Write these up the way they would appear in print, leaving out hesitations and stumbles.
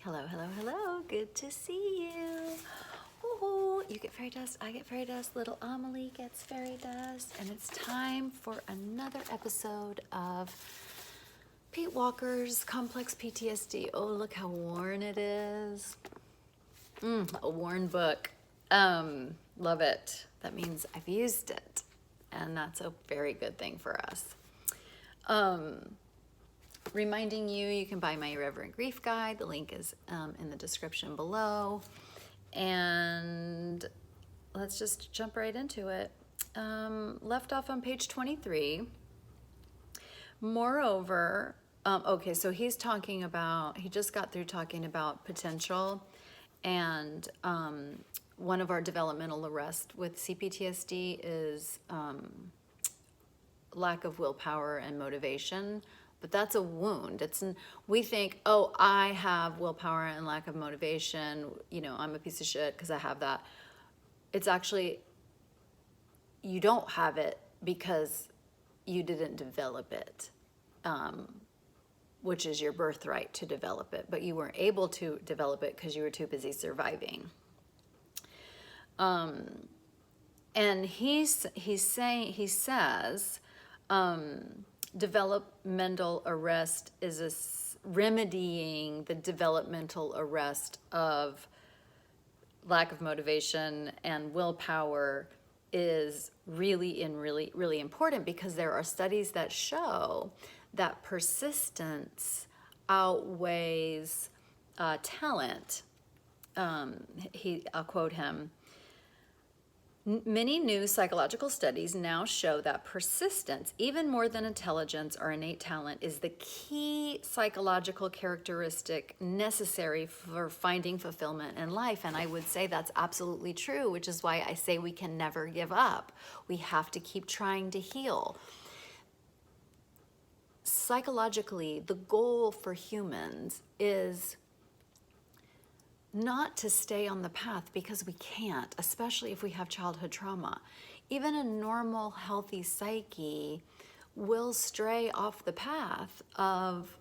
Hello, hello, hello. Good to see you. Ooh, you get fairy dust, I get fairy dust, little Amelie gets fairy dust, and it's time for another episode of Pete Walker's Complex PTSD. Oh, look how worn it is. A worn book. Love it. That means I've used it, and that's a very good thing for us. Reminding you, you can buy my Irreverent Grief Guide. The link is in the description below. And let's just jump right into it. Left off on page 23. Moreover, okay, so he just got through talking about potential, and one of our developmental arrests with CPTSD is lack of willpower and motivation. But that's a wound. We think, oh, I have willpower and lack of motivation. You know, I'm a piece of shit because I have that. It's actually, you don't have it because you didn't develop it, which is your birthright to develop it. But you weren't able to develop it because you were too busy surviving. And he says, developmental arrest is remedying the developmental arrest of lack of motivation and willpower is really important, because there are studies that show that persistence outweighs talent. I'll quote him. Many new psychological studies now show that persistence, even more than intelligence or innate talent, is the key psychological characteristic necessary for finding fulfillment in life. And I would say that's absolutely true, which is why I say we can never give up. We have to keep trying to heal. Psychologically, the goal for humans is not to stay on the path, because we can't, especially if we have childhood trauma. Even a normal, healthy psyche will stray off the path of,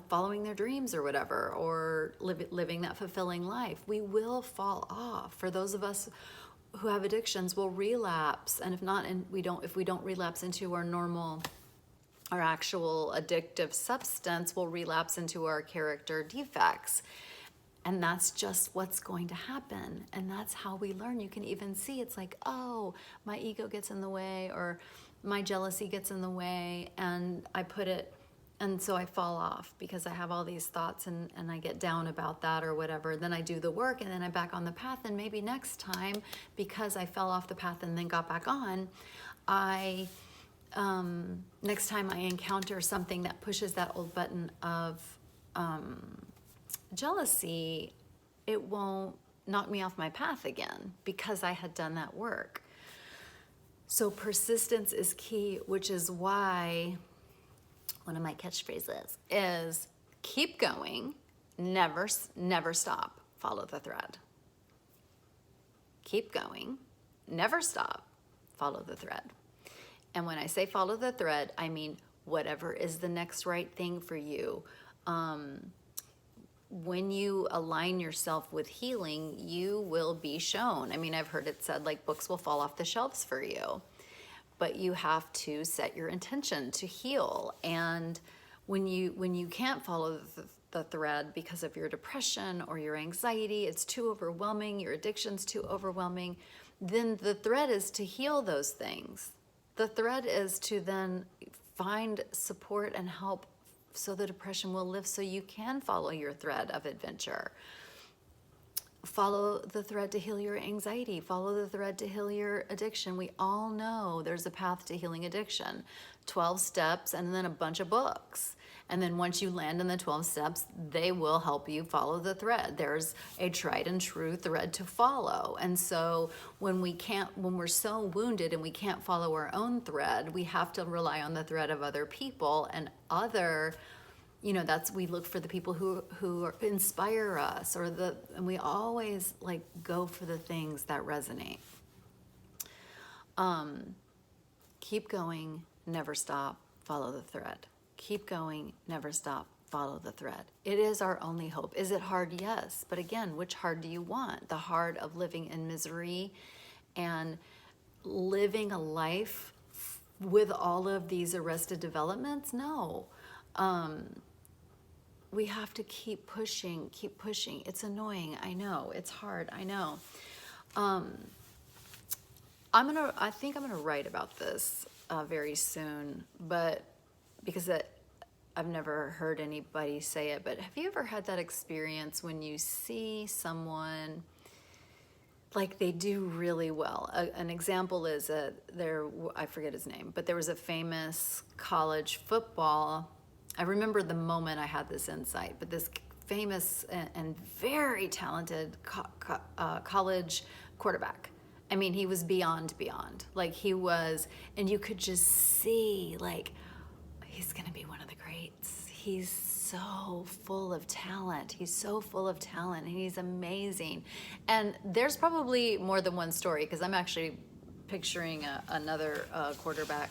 following their dreams or whatever, or living that fulfilling life. We will fall off. For those of us who have addictions, we'll relapse, and if we don't relapse into our actual addictive substance, we'll relapse into our character defects. And that's just what's going to happen. And that's how we learn. You can even see it's like, oh, my ego gets in the way, or my jealousy gets in the way, and and so I fall off because I have all these thoughts, and I get down about that or whatever. Then I do the work, and then I'm back on the path. And maybe next time, because I fell off the path and then got back on, next time I encounter something that pushes that old button of jealousy, it won't knock me off my path again, because I had done that work. So persistence is key, which is why one of my catchphrases is keep going, never stop, follow the thread. Keep going, never stop, follow the thread. And when I say follow the thread, I mean whatever is the next right thing for you. When you align yourself with healing, you will be shown. I mean, I've heard it said, like, books will fall off the shelves for you, but you have to set your intention to heal. And when you can't follow the thread because of your depression or your anxiety, it's too overwhelming, your addiction's too overwhelming, then the thread is to heal those things. The thread is to then find support and help, so the depression will lift, so you can follow your thread of adventure. Follow the thread to heal your anxiety. Follow the thread to heal your addiction. We all know there's a path to healing addiction. 12 steps and then a bunch of books. And then once you land in the 12 steps, they will help you follow the thread. There's a tried and true thread to follow. And so when we're so wounded and we can't follow our own thread, we have to rely on the thread of other people and we look for the people who inspire us, and we always go for the things that resonate. Keep going, never stop, follow the thread. Keep going, never stop, follow the thread. It is our only hope. Is it hard? Yes. But again, which hard do you want? The hard of living in misery and living a life with all of these arrested developments? No. We have to keep pushing, keep pushing. It's annoying, I know. It's hard, I know. I think I'm gonna write about this very soon, but because I've never heard anybody say it, but have you ever had that experience when you see someone like they do really well? An example is I forget his name, but there was a famous college football. I remember the moment I had this insight, but this famous and very talented college quarterback. I mean, he was beyond. Like he was, and you could just see like, he's gonna be one of the greats. He's so full of talent. He's so full of talent and he's amazing. And there's probably more than one story because I'm actually picturing another quarterback.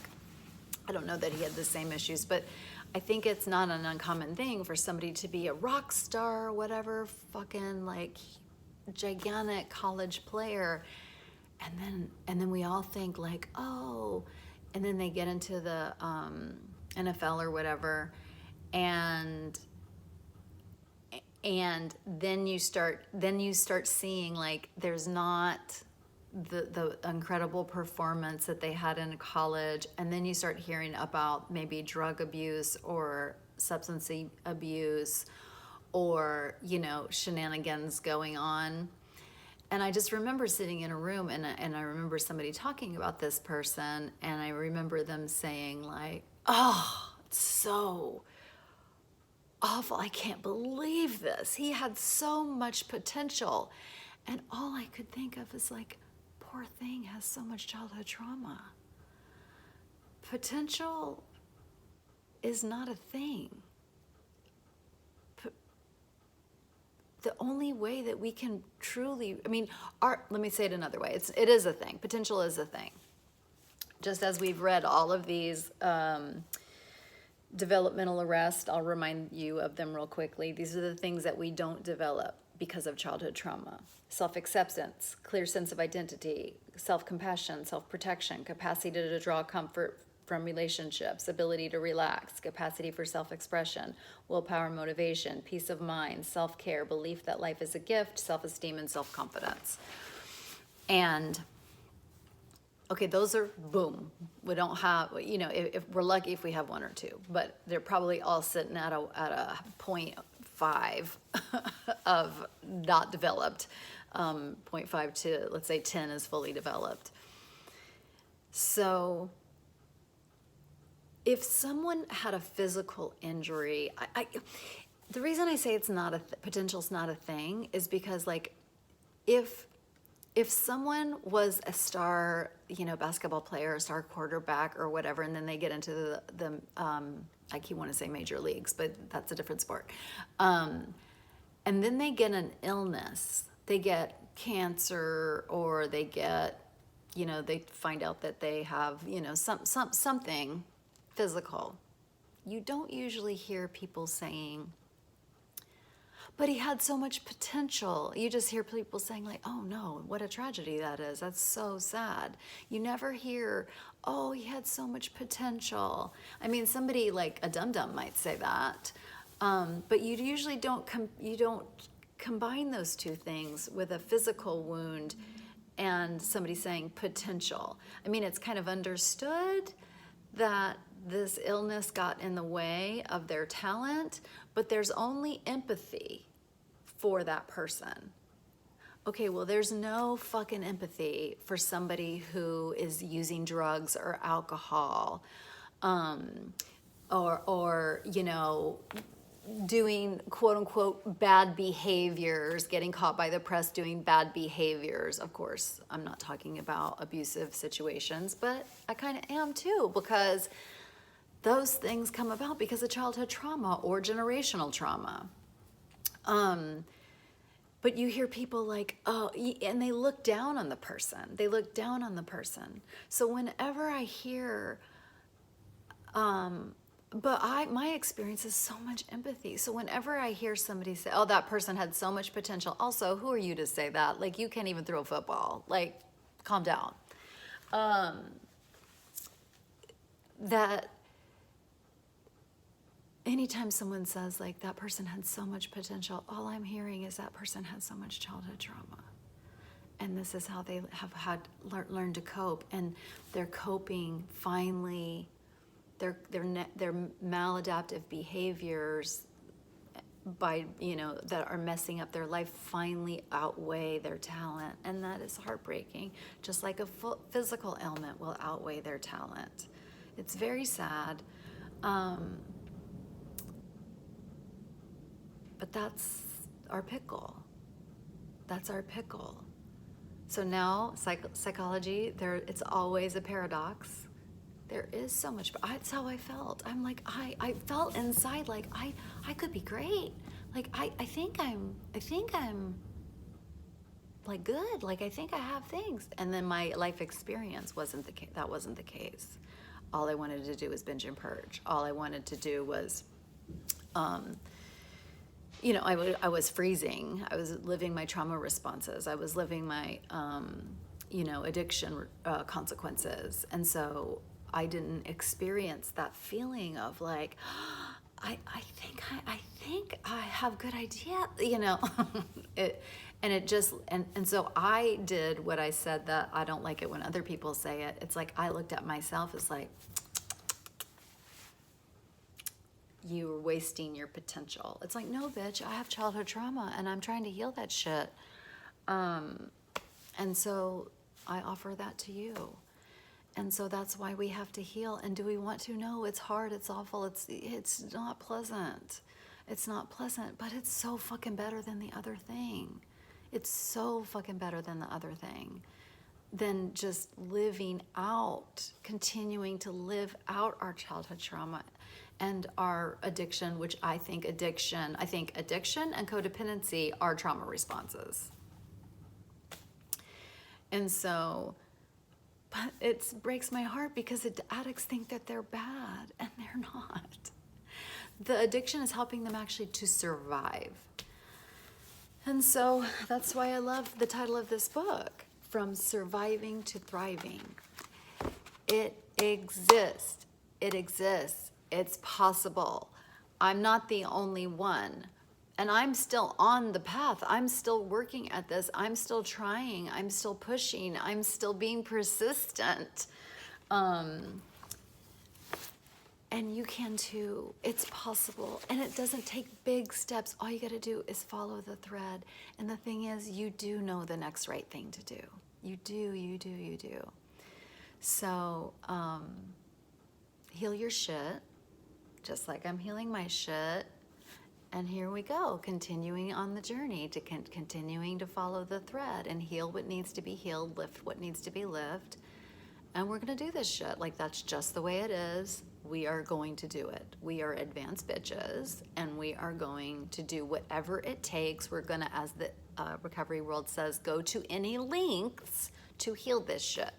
I don't know that he had the same issues, but I think it's not an uncommon thing for somebody to be a rock star or whatever, fucking like gigantic college player. And then we all think like, oh, and then they get into the NFL or whatever, and then you start seeing like there's not the incredible performance that they had in college, and then you start hearing about maybe drug abuse or substance abuse or shenanigans going on. And I just remember sitting in a room and I remember somebody talking about this person, and I remember them saying like, oh, it's so awful. I can't believe this. He had so much potential. And all I could think of is like, poor thing has so much childhood trauma. Potential is not a thing. The only way that we can truly, let me say it another way. It is a thing. Potential is a thing. Just as we've read all of these developmental arrests, I'll remind you of them real quickly. These are the things that we don't develop because of childhood trauma. Self-acceptance, clear sense of identity, self-compassion, self-protection, capacity to draw comfort from relationships, ability to relax, capacity for self-expression, willpower, motivation, peace of mind, self-care, belief that life is a gift, self-esteem, and self-confidence. And okay, those are boom. We don't have, if we're lucky if we have one or two, but they're probably all sitting at a 0.5 of not developed. 0.5 to, let's say 10 is fully developed. So if someone had a physical injury, the reason I say it's not potential's not a thing is because like if someone was a star, basketball player, a star quarterback or whatever, and then they get into the I keep wanting to say major leagues, but that's a different sport. And then they get an illness, they get cancer, or they get, they find out that they have, something physical. You don't usually hear people saying, but he had so much potential. You just hear people saying like, oh no, what a tragedy that is. That's so sad. You never hear, oh, he had so much potential. I mean, somebody like a dum-dum might say that. But you usually don't combine those two things with a physical wound and somebody saying potential. I mean, it's kind of understood that this illness got in the way of their talent, but there's only empathy for that person. Okay, well, there's no fucking empathy for somebody who is using drugs or alcohol, or doing quote unquote bad behaviors, getting caught by the press doing bad behaviors. Of course, I'm not talking about abusive situations, but I kind of am too, because those things come about because of childhood trauma or generational trauma. But you hear people like, oh, and they look down on the person. So whenever I hear But my experience is so much empathy. So whenever I hear somebody say, oh, that person had so much potential. Also, who are you to say that? Like, you can't even throw a football. Like, calm down. That anytime someone says, like, that person had so much potential, all I'm hearing is that person had so much childhood trauma. And this is how they have had learned to cope. And they're coping finally. Their maladaptive behaviors by, that are messing up their life finally outweigh their talent. And that is heartbreaking. Just like a physical ailment will outweigh their talent. It's very sad. But that's our pickle. That's our pickle. So now psychology, it's always a paradox. There is so much, but that's how I felt. I'm like, I felt inside like I could be great. Like I think I'm like good. Like I think I have things. And then my life experience wasn't the case. That wasn't the case. All I wanted to do was binge and purge. All I wanted to do was, I was freezing. I was living my trauma responses. I was living my, addiction consequences. And so I didn't experience that feeling of like, I think I have good idea, and so I did what I said that I don't like it when other people say it. It's like I looked at myself as like, you're wasting your potential. It's like, no, bitch, I have childhood trauma and I'm trying to heal that shit. And so I offer that to you. And so that's why we have to heal. And do we want to? No, it's hard, it's awful, it's not pleasant. It's not pleasant, but it's so fucking better than the other thing. It's so fucking better than the other thing. Than just living out, continuing to live out our childhood trauma and our addiction, which I think addiction and codependency are trauma responses. And so, but it breaks my heart because addicts think that they're bad, and they're not. The addiction is helping them actually to survive. And so that's why I love the title of this book, From Surviving to Thriving. It exists. It exists. It's possible. I'm not the only one. And I'm still on the path. I'm still working at this. I'm still trying. I'm still pushing. I'm still being persistent. And you can too. It's possible. And it doesn't take big steps. All you got to do is follow the thread. And the thing is, you do know the next right thing to do. You do. So, heal your shit, just like I'm healing my shit. And here we go, continuing on the journey, to continuing to follow the thread and heal what needs to be healed, lift what needs to be lifted. And we're going to do this shit. Like, that's just the way it is. We are going to do it. We are advanced bitches, and we are going to do whatever it takes. We're going to, as the recovery world says, go to any lengths to heal this shit.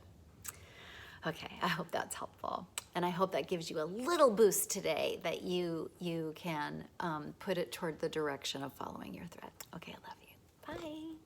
Okay, I hope that's helpful. And I hope that gives you a little boost today, that you can put it toward the direction of following your thread. Okay, I love you. Bye.